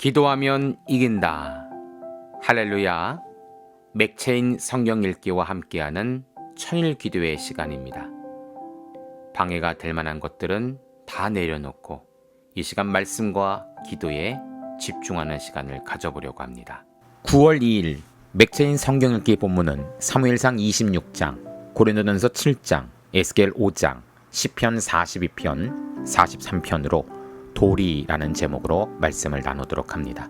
기도하면 이긴다. 할렐루야. 맥체인 성경 읽기와 함께하는 천일 기도의 시간입니다. 방해가 될 만한 것들은 다 내려놓고 이 시간 말씀과 기도에 집중하는 시간을 가져보려고 합니다. 9월 2일 맥체인 성경 읽기 본문은 사무엘상 26장, 고린도전서 7장, 에스겔 5장, 시편 42편, 43편으로 도리라는 제목으로 말씀을 나누도록 합니다.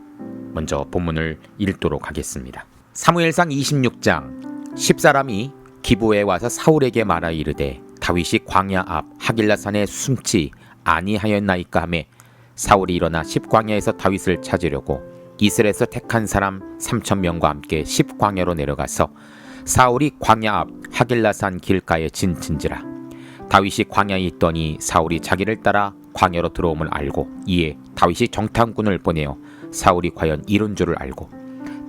먼저 본문을 읽도록 하겠습니다. 사무엘상 26장 10사람이 기브에 와서 사울에게 말하 이르되 다윗이 광야 앞 하길라산에 숨지 아니하였나이까 하매 사울이 일어나 십광야에서 다윗을 찾으려고 이스라엘에서 택한 사람 3,000명과 함께 십광야로 내려가서 사울이 광야 앞 하길라산 길가에 진친지라. 다윗이 광야에 있더니 사울이 자기를 따라 광야로 들어옴을 알고 이에 다윗이 정탐꾼을 보내어 사울이 과연 이룬 줄을 알고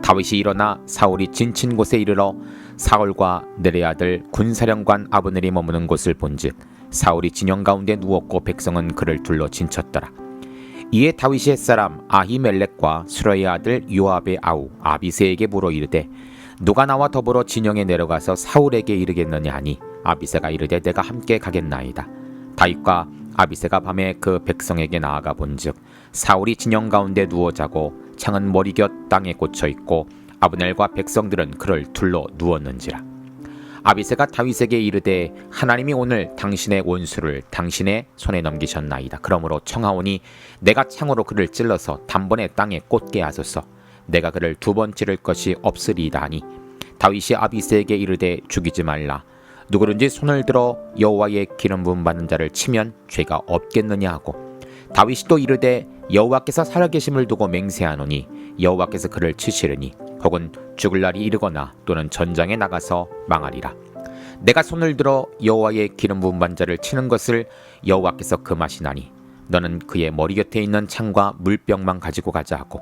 다윗이 일어나 사울이 진친 곳에 이르러 사울과 내레 아들 군사령관 아브넬이 머무는 곳을 본즉 사울이 진영 가운데 누웠고 백성은 그를 둘러 진쳤더라. 이에 다윗이 햇사람 아히멜렉과 수라의 아들 요압의 아우 아비새에게 물어 이르되 누가 나와 더불어 진영에 내려가서 사울에게 이르겠느냐 하니 아비새가 이르되 내가 함께 가겠나이다. 다윗과 아비새가 밤에 그 백성에게 나아가 본즉 사울이 진영 가운데 누워 자고 창은 머리곁 땅에 꽂혀 있고 아브넬과 백성들은 그를 둘러 누웠는지라. 아비새가 다윗에게 이르되 하나님이 오늘 당신의 원수를 당신의 손에 넘기셨나이다. 그러므로 청하오니 내가 창으로 그를 찔러서 단번에 땅에 꽂게 하소서. 내가 그를 두 번 찌를 것이 없으리이다 하니 다윗이 아비새에게 이르되 죽이지 말라. 누구든지 손을 들어 여호와의 기름 부음 받는 자를 치면 죄가 없겠느냐 하고 다윗이 또 이르되 여호와께서 살아계심을 두고 맹세하노니 여호와께서 그를 치시르니 혹은 죽을 날이 이르거나 또는 전장에 나가서 망하리라. 내가 손을 들어 여호와의 기름 부음 받는 자를 치는 것을 여호와께서 금하시나니 너는 그의 머리 곁에 있는 창과 물병만 가지고 가자 하고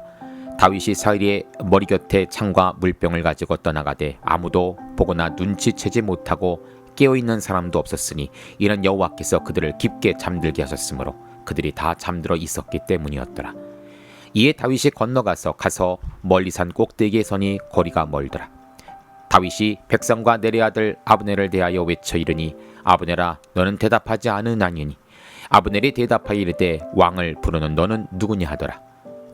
다윗이 사울의 머리 곁에 창과 물병을 가지고 떠나가되 아무도 보거나 눈치채지 못하고 깨어있는 사람도 없었으니 이는 여호와께서 그들을 깊게 잠들게 하셨으므로 그들이 다 잠들어 있었기 때문이었더라. 이에 다윗이 건너가서 멀리 산 꼭대기에 서니 거리가 멀더라. 다윗이 백성과 내레 아들 아브넬을 대하여 외쳐 이르니 아브넬아 너는 대답하지 않으나니 아브넬이 대답하여 이르되 왕을 부르는 너는 누구냐 하더라.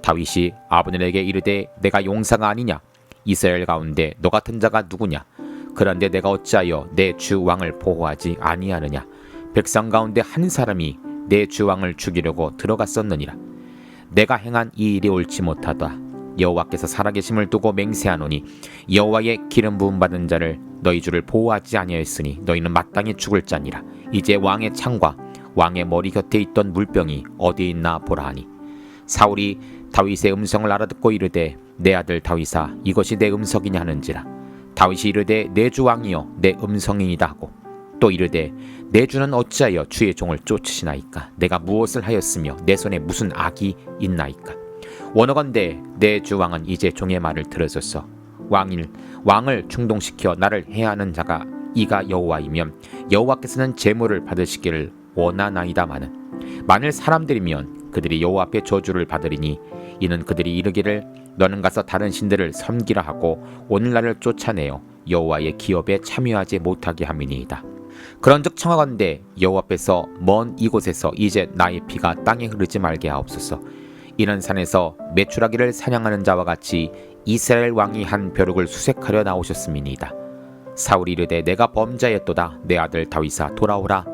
다윗이 아브넬에게 이르되 내가 용사가 아니냐? 이스라엘 가운데 너 같은 자가 누구냐? 그런데 내가 어찌하여 내 주 왕을 보호하지 아니하느냐? 백성 가운데 한 사람이 내 주 왕을 죽이려고 들어갔었느니라. 내가 행한 이 일이 옳지 못하다. 여호와께서 살아계심을 두고 맹세하노니 여호와의 기름 부음 받은 자를 너희 주를 보호하지 아니하였으니 너희는 마땅히 죽을 자니라. 이제 왕의 창과 왕의 머리 곁에 있던 물병이 어디에 있나 보라 하니 사울이 다윗의 음성을 알아듣고 이르되 내 아들 다윗아 이것이 내 음성이냐 하는지라. 다윗이 이르되 내 주 왕이여 내 음성이니이다 하고 또 이르되 내 주는 어찌하여 주의 종을 쫓으시나이까? 내가 무엇을 하였으며 내 손에 무슨 악이 있나이까? 원하건대 내 주 왕은 이제 종의 말을 들으소서. 왕을 충동시켜 나를 해하는 자가 이가 여호와이면 여호와께서는 제물을 받으시기를 원하나이다마는 만일 사람들이면 그들이 여호와 앞에 저주를 받으리니 이는 그들이 이르기를 너는 가서 다른 신들을 섬기라 하고 오늘날을 쫓아내어 여호와의 기업에 참여하지 못하게 함이니이다. 그런즉 청하건대 여호와 앞에서 먼 이곳에서 이제 나의 피가 땅에 흐르지 말게 하옵소서. 이는 산에서 메추라기를 사냥하는 자와 같이 이스라엘 왕이 한 벼룩을 수색하려 나오셨음이니이다. 사울이 이르되 내가 범죄했도다. 내 아들 다윗아 돌아오라.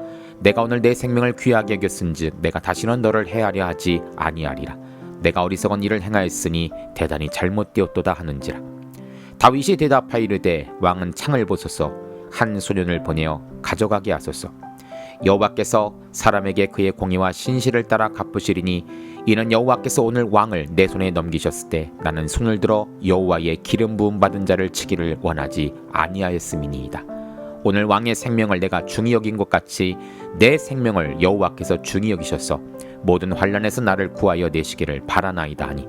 내가 오늘 내 생명을 귀하게 여겼은즉 내가 다시는 너를 해하려 하지 아니하리라. 내가 어리석은 일을 행하였으니 대단히 잘못되었도다 하는지라. 다윗이 대답하여 이르되 왕은 창을 보소서. 한 소년을 보내어 가져가게 하소서. 여호와께서 사람에게 그의 공의와 신실을 따라 갚으시리니 이는 여호와께서 오늘 왕을 내 손에 넘기셨을 때 나는 손을 들어 여호와의 기름 부음 받은 자를 치기를 원하지 아니하였음이니이다. 오늘 왕의 생명을 내가 중히 여긴 것 같이 내 생명을 여호와께서 중히 여기셔서 모든 환난에서 나를 구하여 내시기를 바라나이다 하니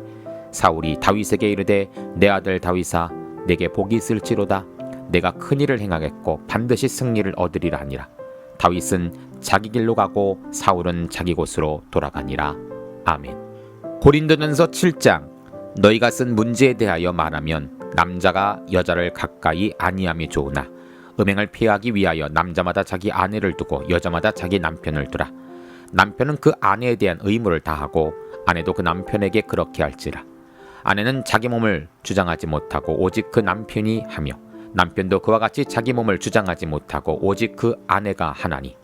사울이 다윗에게 이르되 내 아들 다윗아 내게 복이 있을지로다. 내가 큰 일을 행하겠고 반드시 승리를 얻으리라 하니라. 다윗은 자기 길로 가고 사울은 자기 곳으로 돌아가니라. 아멘. 고린도전서 7장 너희가 쓴 문제에 대하여 말하면 남자가 여자를 가까이 아니함이 좋으나 음행을 피하기 위하여 남자마다 자기 아내를 두고 여자마다 자기 남편을 두라. 남편은 그 아내에 대한 의무를 다하고 아내도 그 남편에게 그렇게 할지라. 아내는 자기 몸을 주장하지 못하고 오직 그 남편이 하며 남편도 그와 같이 자기 몸을 주장하지 못하고 오직 그 아내가 하나니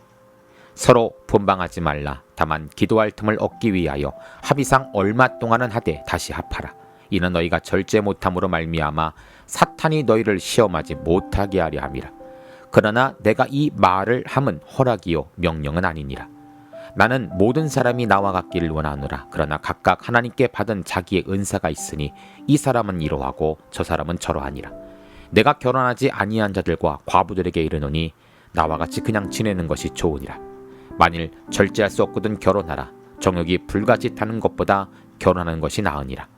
서로 분방하지 말라. 다만 기도할 틈을 얻기 위하여 합의상 얼마 동안은 하되 다시 합하라. 이는 너희가 절제 못함으로 말미암아 사탄이 너희를 시험하지 못하게 하려 함이라. 그러나 내가 이 말을 함은 허락이요 명령은 아니니라. 나는 모든 사람이 나와 같기를 원하노라. 그러나 각각 하나님께 받은 자기의 은사가 있으니 이 사람은 이러하고 저 사람은 저러하니라. 내가 결혼하지 아니한 자들과 과부들에게 이르노니 나와 같이 그냥 지내는 것이 좋으니라. 만일 절제할 수 없거든 결혼하라. 정욕이 불가짓하는 것보다 결혼하는 것이 나으니라.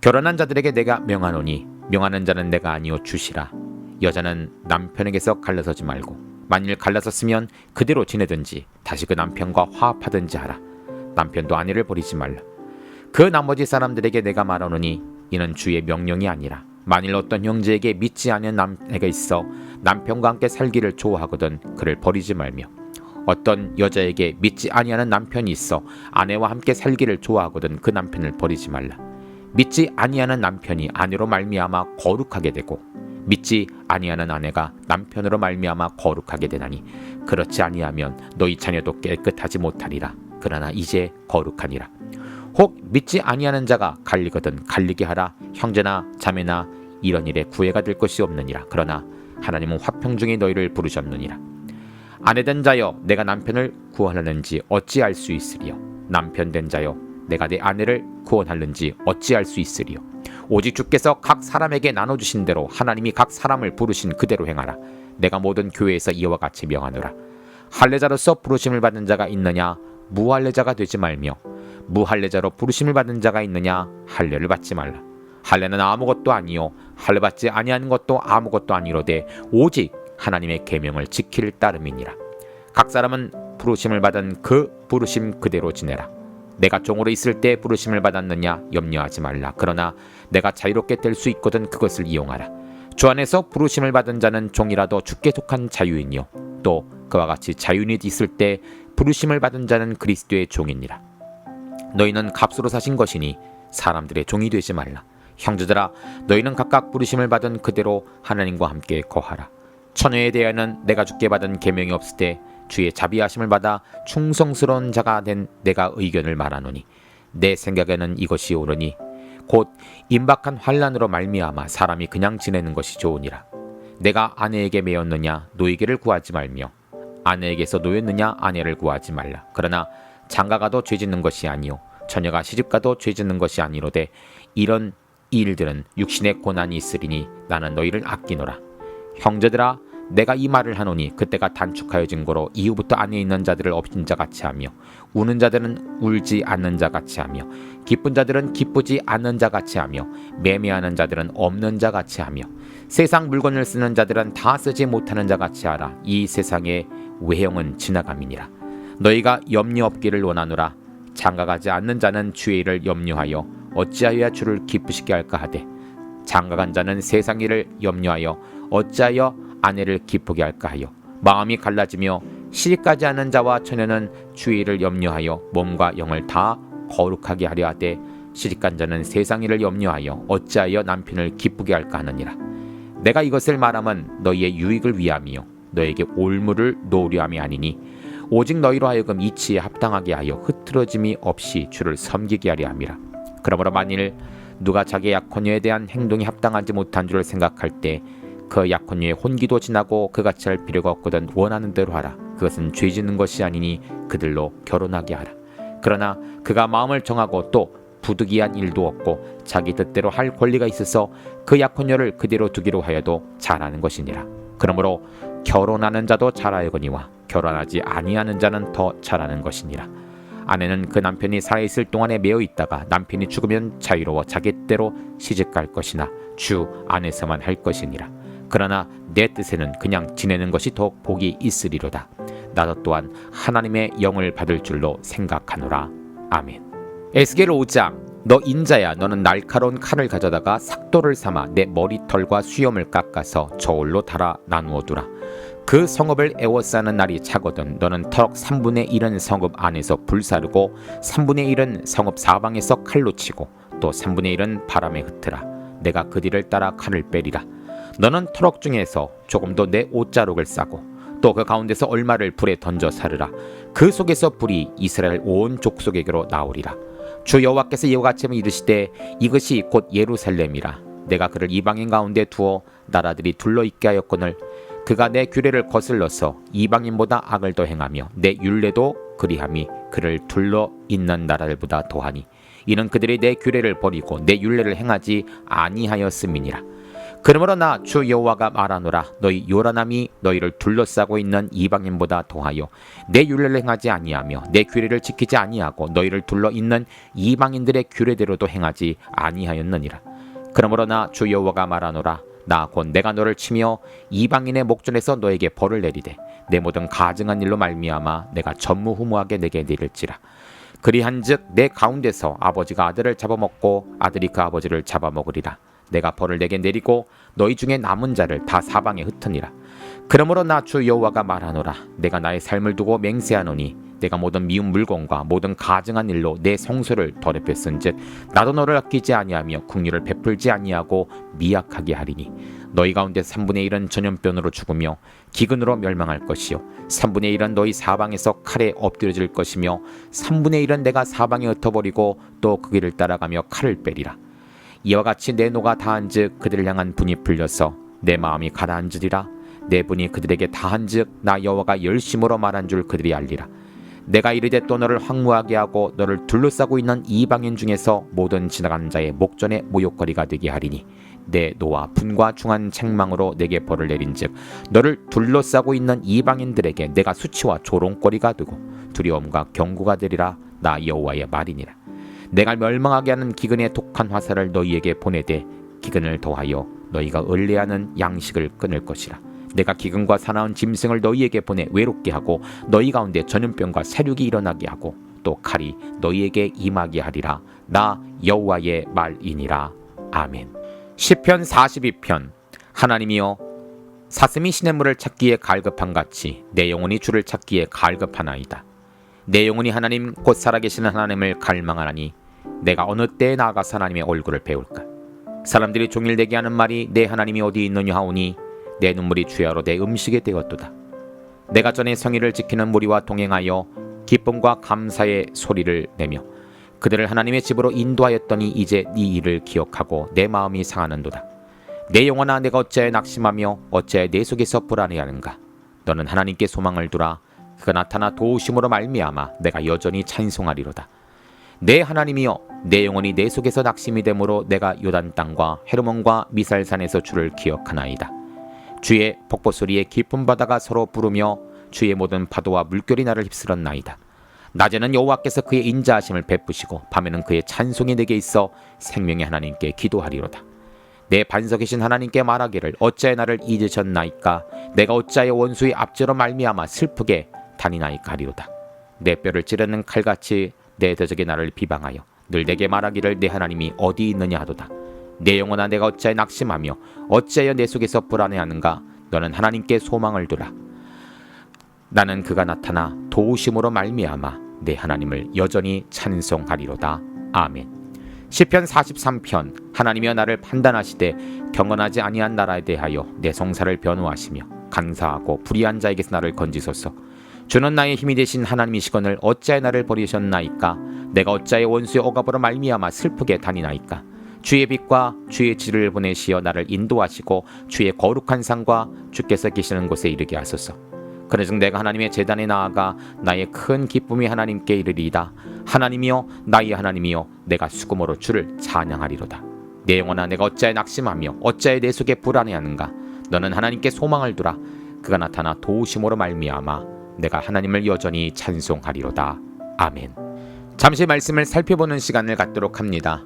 결혼한 자들에게 내가 명하노니 명하는 자는 내가 아니요 주시라. 여자는 남편에게서 갈라서지 말고 만일 갈라섰으면 그대로 지내든지 다시 그 남편과 화합하든지 하라. 남편도 아내를 버리지 말라. 그 나머지 사람들에게 내가 말하노니 이는 주의 명령이 아니라 만일 어떤 형제에게 믿지 않은 남애가 있어 남편과 함께 살기를 좋아하거든 그를 버리지 말며 어떤 여자에게 믿지 아니하는 남편이 있어 아내와 함께 살기를 좋아하거든 그 남편을 버리지 말라. 믿지 아니하는 남편이 아내로 말미암아 거룩하게 되고 믿지 아니하는 아내가 남편으로 말미암아 거룩하게 되나니 그렇지 아니하면 너희 자녀도 깨끗하지 못하리라. 그러나 이제 거룩하니라. 혹 믿지 아니하는 자가 갈리거든 갈리게 하라. 형제나 자매나 이런 일에 구애가 될 것이 없느니라. 그러나 하나님은 화평 중에 너희를 부르셨느니라. 아내된 자여 내가 남편을 구원하는지 어찌할 수 있으리요. 남편된 자여 내가 내 아내를 구원하는지 어찌할 수 있으리요. 오직 주께서 각 사람에게 나눠주신 대로 하나님이 각 사람을 부르신 그대로 행하라. 내가 모든 교회에서 이와 같이 명하노라. 할례자로서 부르심을 받은 자가 있느냐 무할례자가 되지 말며 무할례자로 부르심을 받은 자가 있느냐 할례를 받지 말라. 할례는 아무것도 아니요 할례 받지 아니하는 것도 아무것도 아니로되 오직 하나님의 계명을 지킬 따름이니라. 각 사람은 부르심을 받은 그 부르심 그대로 지내라. 내가 종으로 있을 때 부르심을 받았느냐 염려하지 말라. 그러나 내가 자유롭게 될 수 있거든 그것을 이용하라. 주 안에서 부르심을 받은 자는 종이라도 주께 속한 자유인이요 또 그와 같이 자유인이 있을 때 부르심을 받은 자는 그리스도의 종이니라. 너희는 값으로 사신 것이니 사람들의 종이 되지 말라. 형제들아 너희는 각각 부르심을 받은 그대로 하나님과 함께 거하라. 처녀에 대하여는 내가 주께 받은 계명이 없을 때 주의 자비하심을 받아 충성스러운 자가 된 내가 의견을 말하노니 내 생각에는 이것이 옳으니 곧 임박한 환난으로 말미암아 사람이 그냥 지내는 것이 좋으니라. 내가 아내에게 매였느냐 노이게를 구하지 말며 아내에게서 노였느냐 아내를 구하지 말라. 그러나 장가가도 죄짓는 것이 아니요 처녀가 시집가도 죄짓는 것이 아니로되 이런 일들은 육신의 고난이 있으리니 나는 너희를 아끼노라. 형제들아 내가 이 말을 하노니 그때가 단축하여진 거로 이후부터 안에 있는 자들을 없인 자 같이 하며 우는 자들은 울지 않는 자 같이 하며 기쁜 자들은 기쁘지 않는 자 같이 하며 매매하는 자들은 없는 자 같이 하며 세상 물건을 쓰는 자들은 다 쓰지 못하는 자 같이 하라. 이 세상의 외형은 지나감이니라. 너희가 염려 없기를 원하노라. 장가가지 않는 자는 주의 일을 염려하여 어찌하여야 주를 기쁘시게 할까 하되 장가간 자는 세상 일을 염려하여 어찌하여 아내를 기쁘게 할까 하여 마음이 갈라지며 시집가지 않은 자와 처녀는 주의 일을 염려하여 몸과 영을 다 거룩하게 하려 하되 시집간 자는 세상 일을 염려하여 어찌하여 남편을 기쁘게 할까 하느니라. 내가 이것을 말하면 너희의 유익을 위함이요 너에게 올무를 놓으려 함이 아니니 오직 너희로 하여금 이치에 합당하게 하여 흐트러짐이 없이 주를 섬기게 하려 함이라. 그러므로 만일 누가 자기 약혼녀에 대한 행동이 합당하지 못한 줄을 생각할 때 그 약혼녀의 혼기도 지나고 그같이 할 필요가 없거든 원하는 대로 하라. 그것은 죄 짓는 것이 아니니 그들로 결혼하게 하라. 그러나 그가 마음을 정하고 또 부득이한 일도 없고 자기 뜻대로 할 권리가 있어서 그 약혼녀를 그대로 두기로 하여도 잘하는 것이니라. 그러므로 결혼하는 자도 잘하여거니와 결혼하지 아니하는 자는 더 잘하는 것이니라. 아내는 그 남편이 살아있을 동안에 매어 있다가 남편이 죽으면 자유로워 자기 뜻대로 시집갈 것이나 주 안에서만 할 것이니라. 그러나 내 뜻에는 그냥 지내는 것이 더 복이 있으리로다. 나도 또한 하나님의 영을 받을 줄로 생각하노라. 아멘. 에스겔 5장 너 인자야, 너는 날카로운 칼을 가져다가 삭도를 삼아 내 머리털과 수염을 깎아서 저울로 달아 나누어 두라. 그 성읍을 에워싸는 날이 차거든 너는 터럭 3분의 1은 성읍 안에서 불사르고 3분의 1은 성읍 사방에서 칼로 치고 또 3분의 1은 바람에 흩으라. 내가 그 뒤를 따라 칼을 빼리라. 너는 터럭 중에서 조금도 내 옷자룩을 싸고 또 그 가운데서 얼마를 불에 던져 사르라. 그 속에서 불이 이스라엘 온 족속에게로 나오리라. 주 여호와께서 이와 같이 이르시되 이것이 곧 예루살렘이라. 내가 그를 이방인 가운데 두어 나라들이 둘러 있게 하였거늘 그가 내 규례를 거슬러서 이방인보다 악을 더 행하며 내 율례도 그리함이 그를 둘러 있는 나라들보다 더하니 이는 그들이 내 규례를 버리고 내 율례를 행하지 아니하였음이니라. 그러므로 나 주 여호와가 말하노라. 너희 요란함이 너희를 둘러싸고 있는 이방인보다 더하여 내 율례를 행하지 아니하며 내 규례를 지키지 아니하고 너희를 둘러 있는 이방인들의 규례대로도 행하지 아니하였느니라. 그러므로 나 주 여호와가 말하노라. 나 곧 내가 너를 치며 이방인의 목전에서 너에게 벌을 내리되 내 모든 가증한 일로 말미암아 내가 전무후무하게 내게 내릴지라. 그리한즉 내 가운데서 아버지가 아들을 잡아먹고 아들이 그 아버지를 잡아먹으리라. 내가 벌을 내게 내리고 너희 중에 남은 자를 다 사방에 흩으니라. 그러므로 나 주 여호와가 말하노라. 내가 나의 삶을 두고 맹세하노니 내가 모든 미운 물건과 모든 가증한 일로 내 성소를 더럽혔은즉 나도 너를 아끼지 아니하며 긍휼을 베풀지 아니하고 미약하게 하리니 너희 가운데 3분의 1은 전염병으로 죽으며 기근으로 멸망할 것이요 3분의 1은 너희 사방에서 칼에 엎드려질 것이며 3분의 1은 내가 사방에 흩어버리고 또 그 길을 따라가며 칼을 빼리라. 이와 같이 내 노가 다한즉 그들을 향한 분이 풀려서 내 마음이 가라앉으리라. 내 분이 그들에게 다한즉 나 여호와가 열심으로 말한 줄 그들이 알리라. 내가 이르되 또 너를 황무하게 하고 너를 둘러싸고 있는 이방인 중에서 모든 지나가는 자의 목전에 모욕거리가 되게 하리니 내 노와 분과 중한 책망으로 내게 벌을 내린즉 너를 둘러싸고 있는 이방인들에게 내가 수치와 조롱거리가 되고 두려움과 경고가 되리라. 나 여호와의 말이니라. 내가 멸망하게 하는 기근의 독한 화살을 너희에게 보내되 기근을 더하여 너희가 을레하는 양식을 끊을 것이라. 내가 기근과 사나운 짐승을 너희에게 보내 외롭게 하고 너희 가운데 전염병과 세륙이 일어나게 하고 또 칼이 너희에게 임하게 하리라. 나 여호와의 말이니라. 아멘. 시편 42편. 하나님이여 사슴이 시냇물을 찾기에 갈급한 같이 내 영혼이 주를 찾기에 갈급하나이다. 내 영혼이 하나님 곧 살아계시는 하나님을 갈망하나니 내가 어느 때에 나아가서 하나님의 얼굴을 배울까. 사람들이 종일되게 하는 말이 내 하나님이 어디 있느냐 하오니 내 눈물이 주야로 내 음식이 되었도다. 내가 전에 성의를 지키는 무리와 동행하여 기쁨과 감사의 소리를 내며 그들을 하나님의 집으로 인도하였더니 이제 네 일을 기억하고 내 마음이 상하는도다. 내 영혼아 내가 어찌하여 낙심하며 어찌하여 내 속에서 불안해하는가. 너는 하나님께 소망을 두라. 그가 나타나 도우심으로 말미암아 내가 여전히 찬송하리로다. 내 하나님이여 내 영혼이 내 속에서 낙심이 되므로 내가 요단 땅과 헤르몬과 미살산에서 주를 기억하나이다. 주의 폭포소리에 깊은 바다가 서로 부르며 주의 모든 파도와 물결이 나를 휩쓸었나이다. 낮에는 여호와께서 그의 인자하심을 베푸시고 밤에는 그의 찬송이 내게 있어 생명의 하나님께 기도하리로다. 내 반석이신 하나님께 말하기를 어찌하여 나를 잊으셨나이까. 내가 어찌하여 원수의 압제로 말미암아 슬프게 다니나이까 하리로다. 내 뼈를 찌르는 칼같이 내 대적이 나를 비방하여 늘 내게 말하기를 내 하나님이 어디 있느냐 하도다. 내 영혼아 내가 어찌하여 낙심하며 어찌하여 내 속에서 불안해하는가. 너는 하나님께 소망을 두라. 나는 그가 나타나 도우심으로 말미암아 내 하나님을 여전히 찬송하리로다. 아멘. 시편 43편. 하나님이여 나를 판단하시되 경건하지 아니한 나라에 대하여 내 성사를 변호하시며 간사하고 불의한 자에게서 나를 건지소서. 주는 나의 힘이 되신 하나님이시거늘 어찌하여 나를 버리셨나이까. 내가 어찌하여 원수의 억압으로 말미암아 슬프게 다니나이까. 주의 빛과 주의 지를 보내시어 나를 인도하시고 주의 거룩한 산과 주께서 계시는 곳에 이르게 하소서. 그러즉 내가 하나님의 제단에 나아가 나의 큰 기쁨이 하나님께 이르리이다. 하나님이여 나의 하나님이여 내가 수금으로 주를 찬양하리로다. 내 영혼아 내가 어찌하여 낙심하며 어찌하여 내 속에 불안해하는가. 너는 하나님께 소망을 두라. 그가 나타나 도우심으로 말미암아 내가 하나님을 여전히 찬송하리로다. 아멘. 잠시 말씀을 살펴보는 시간을 갖도록 합니다.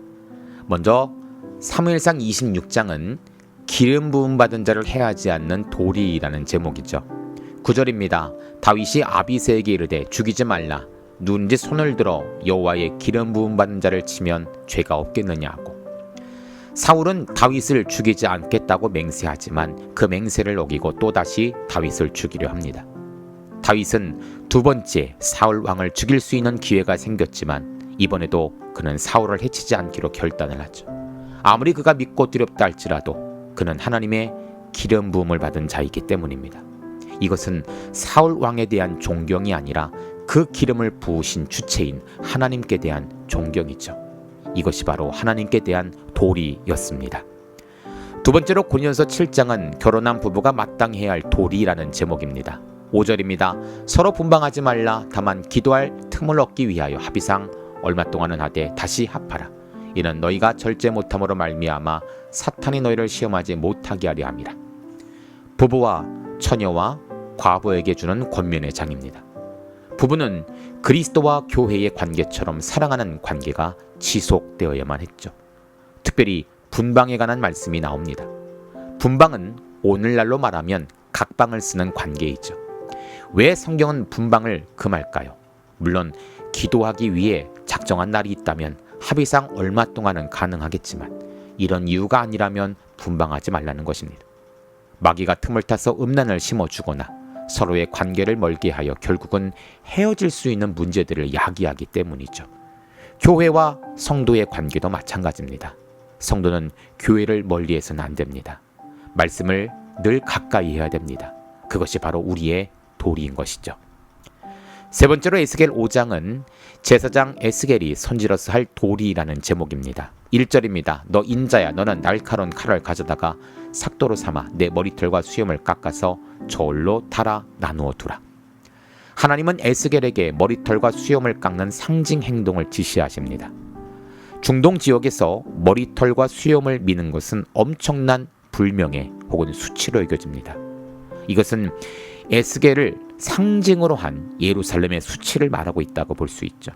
먼저 사무엘상 26장은 기름 부음 받은 자를 해하지 않는 도리라는 제목이죠. 9절입니다. 다윗이 아비새에게 이르되 죽이지 말라. 누군지 손을 들어 여호와의 기름 부음 받은 자를 치면 죄가 없겠느냐고. 사울은 다윗을 죽이지 않겠다고 맹세하지만 그 맹세를 어기고 또다시 다윗을 죽이려 합니다. 다윗은 두 번째 사울 왕을 죽일 수 있는 기회가 생겼지만 이번에도 그는 사울을 해치지 않기로 결단을 하죠. 아무리 그가 믿고 두렵다 할지라도 그는 하나님의 기름 부음을 받은 자이기 때문입니다. 이것은 사울 왕에 대한 존경이 아니라 그 기름을 부으신 주체인 하나님께 대한 존경이죠. 이것이 바로 하나님께 대한 도리였습니다. 두 번째로 고린도서 7장은 결혼한 부부가 마땅히 해야 할 도리라는 제목입니다. 5절입니다. 서로 분방하지 말라. 다만 기도할 틈을 얻기 위하여 합의상 얼마 동안은 하되 다시 합하라. 이는 너희가 절제 못함으로 말미암아 사탄이 너희를 시험하지 못하게 하려 함이라. 부부와 처녀와 과부에게 주는 권면의 장입니다. 부부는 그리스도와 교회의 관계처럼 사랑하는 관계가 지속되어야만 했죠. 특별히 분방에 관한 말씀이 나옵니다. 분방은 오늘날로 말하면 각방을 쓰는 관계이죠. 왜 성경은 분방을 금할까요? 물론 기도하기 위해 작정한 날이 있다면 합의상 얼마 동안은 가능하겠지만 이런 이유가 아니라면 분방하지 말라는 것입니다. 마귀가 틈을 타서 음란을 심어주거나 서로의 관계를 멀게 하여 결국은 헤어질 수 있는 문제들을 야기하기 때문이죠. 교회와 성도의 관계도 마찬가지입니다. 성도는 교회를 멀리해서는 안 됩니다. 말씀을 늘 가까이 해야 됩니다. 그것이 바로 우리의 도리인 것이죠. 세 번째로 에스겔 5장은 제사장 에스겔이 선지로서 할 도리라는 제목입니다. 1절입니다. 너 인자야, 너는 날카로운 칼을 가져다가 삭도로 삼아 내 머리털과 수염을 깎아서 저울로 달아 나누어 두라. 하나님은 에스겔에게 머리털과 수염을 깎는 상징 행동을 지시하십니다. 중동 지역에서 머리털과 수염을 미는 것은 엄청난 불명예 혹은 수치로 여겨집니다. 이것은 에스겔을 상징으로 한 예루살렘의 수치를 말하고 있다고 볼 수 있죠.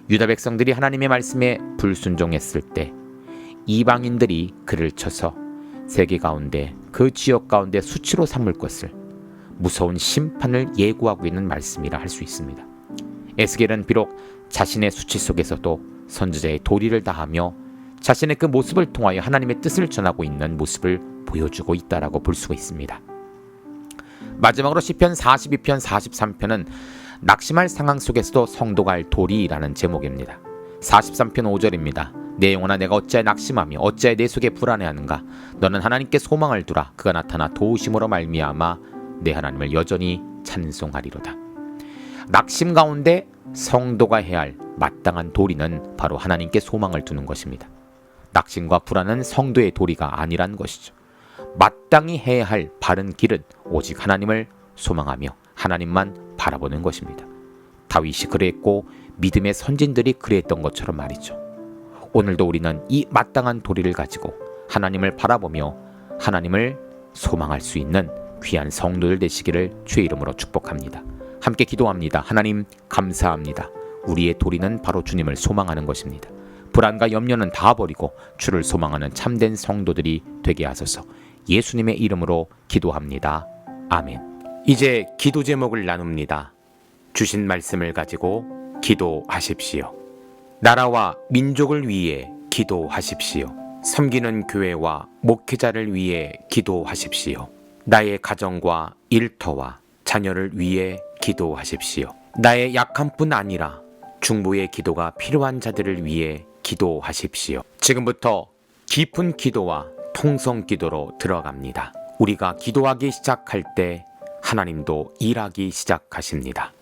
유다 백성들이 하나님의 말씀에 불순종했을 때 이방인들이 그를 쳐서 세계 가운데 그 지역 가운데 수치로 삼을 것을 무서운 심판을 예고하고 있는 말씀이라 할 수 있습니다. 에스겔은 비록 자신의 수치 속에서도 선지자의 도리를 다하며 자신의 그 모습을 통하여 하나님의 뜻을 전하고 있는 모습을 보여주고 있다라고 볼 수가 있습니다. 마지막으로 시편 42편 43편은 낙심할 상황 속에서도 성도가 할 도리라는 제목입니다. 43편 5절입니다. 내 영혼아 내가 어찌하여 낙심하며 어찌하여 내 속에 불안해하는가. 너는 하나님께 소망을 두라. 그가 나타나 도우심으로 말미암아 내 하나님을 여전히 찬송하리로다. 낙심 가운데 성도가 해야 할 마땅한 도리는 바로 하나님께 소망을 두는 것입니다. 낙심과 불안은 성도의 도리가 아니란 것이죠. 마땅히 해야 할 바른 길은 오직 하나님을 소망하며 하나님만 바라보는 것입니다. 다윗이 그랬고 믿음의 선진들이 그랬던 것처럼 말이죠. 오늘도 우리는 이 마땅한 도리를 가지고 하나님을 바라보며 하나님을 소망할 수 있는 귀한 성도들 되시기를 주의 이름으로 축복합니다. 함께 기도합니다. 하나님 감사합니다. 우리의 도리는 바로 주님을 소망하는 것입니다. 불안과 염려는 다 버리고 주를 소망하는 참된 성도들이 되게 하소서. 예수님의 이름으로 기도합니다. 아멘. 이제 기도 제목을 나눕니다. 주신 말씀을 가지고 기도하십시오. 나라와 민족을 위해 기도하십시오. 섬기는 교회와 목회자를 위해 기도하십시오. 나의 가정과 일터와 자녀를 위해 기도하십시오. 나의 약함뿐 아니라 중보의 기도가 필요한 자들을 위해 기도하십시오. 지금부터 깊은 기도와 통성 기도로 들어갑니다. 우리가 기도하기 시작할 때 하나님도 일하기 시작하십니다.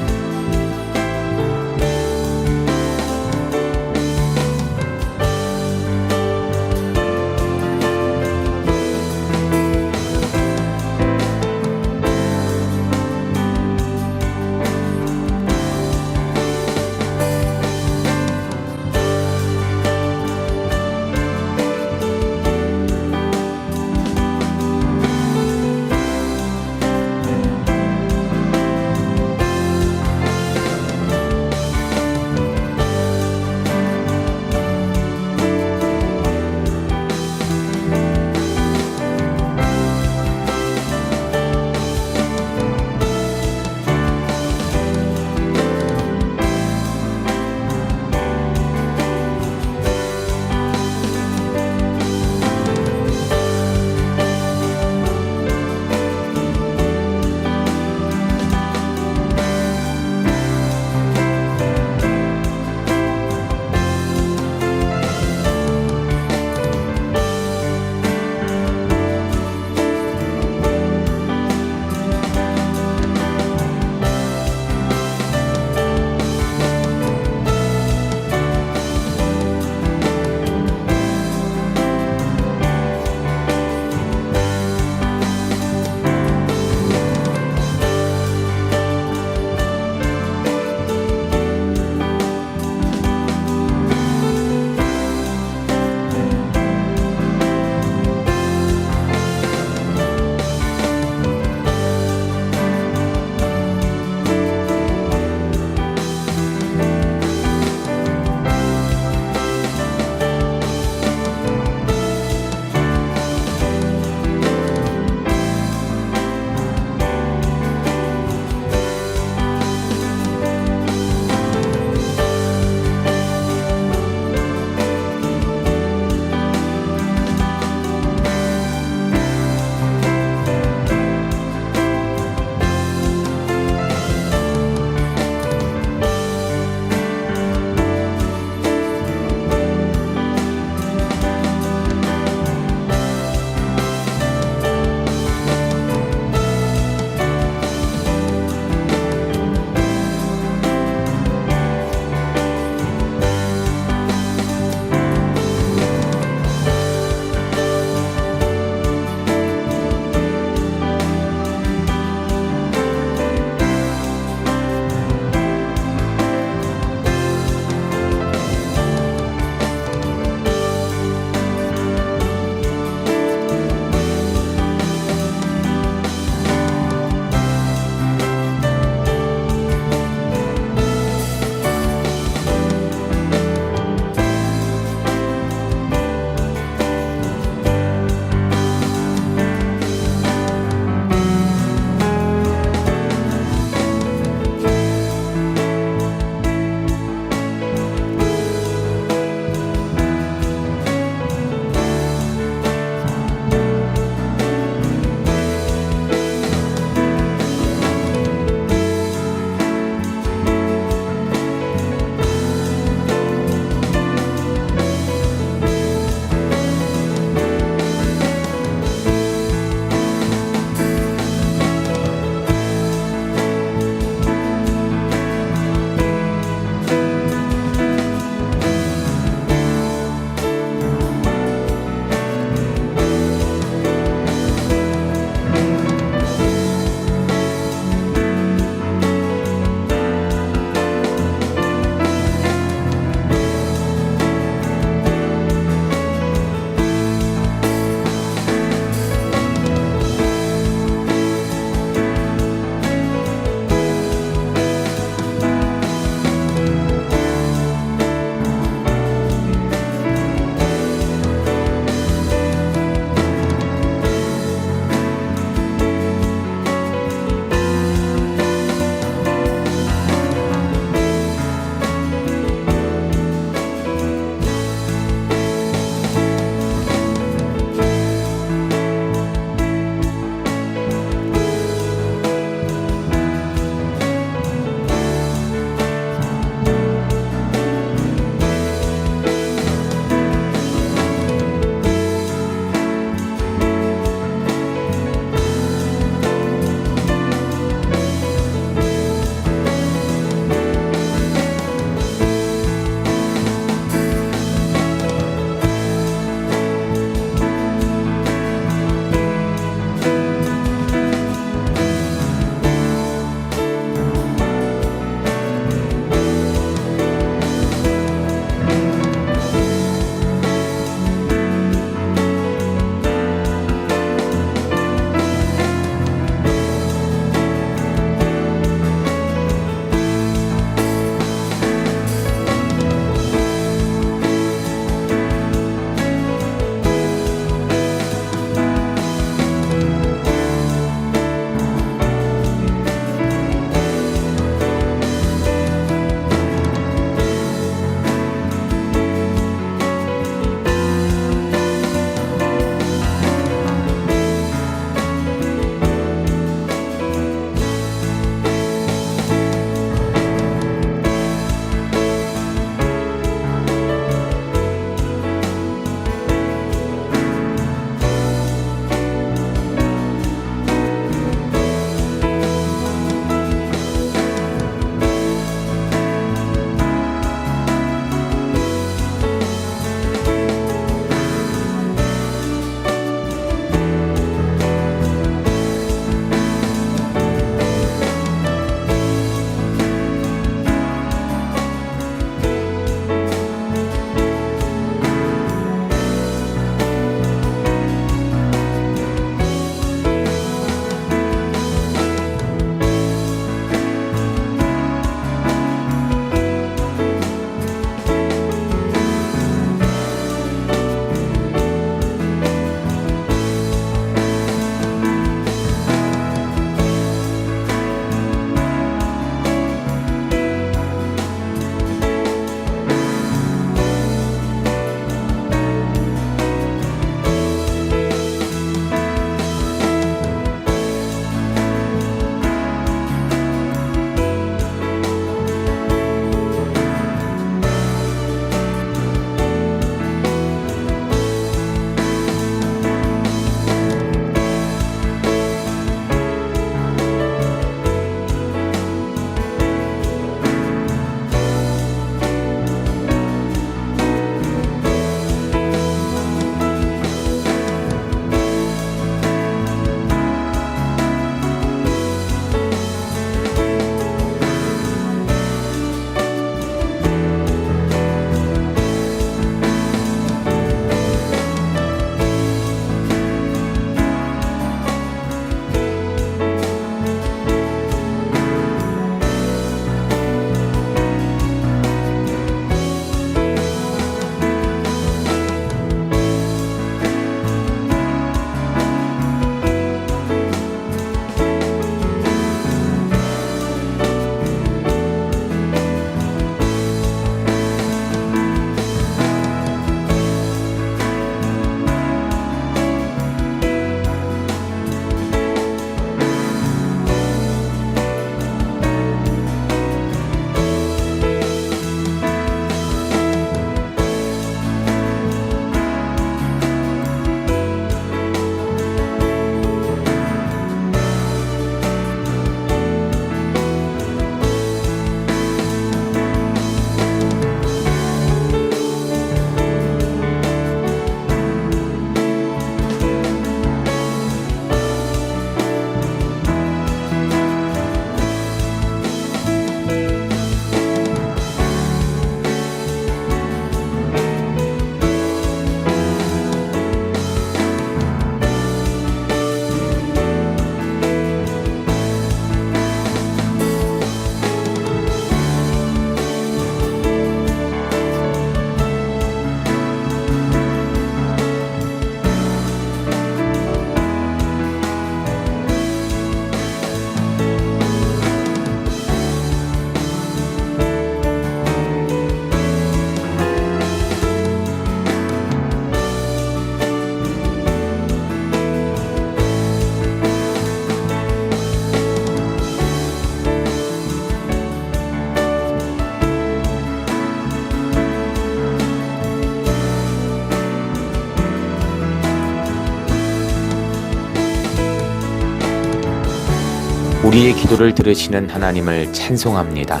우리의 기도를 들으시는 하나님을 찬송합니다.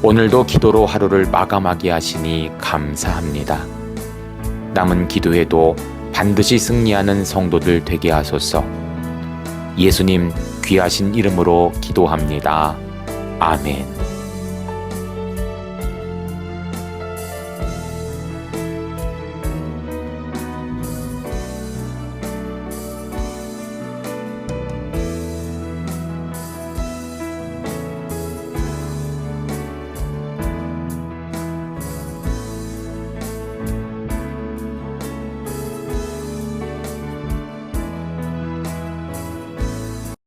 오늘도 기도로 하루를 마감하게 하시니 감사합니다. 남은 기도에도 반드시 승리하는 성도들 되게 하소서. 예수님 귀하신 이름으로 기도합니다. 아멘.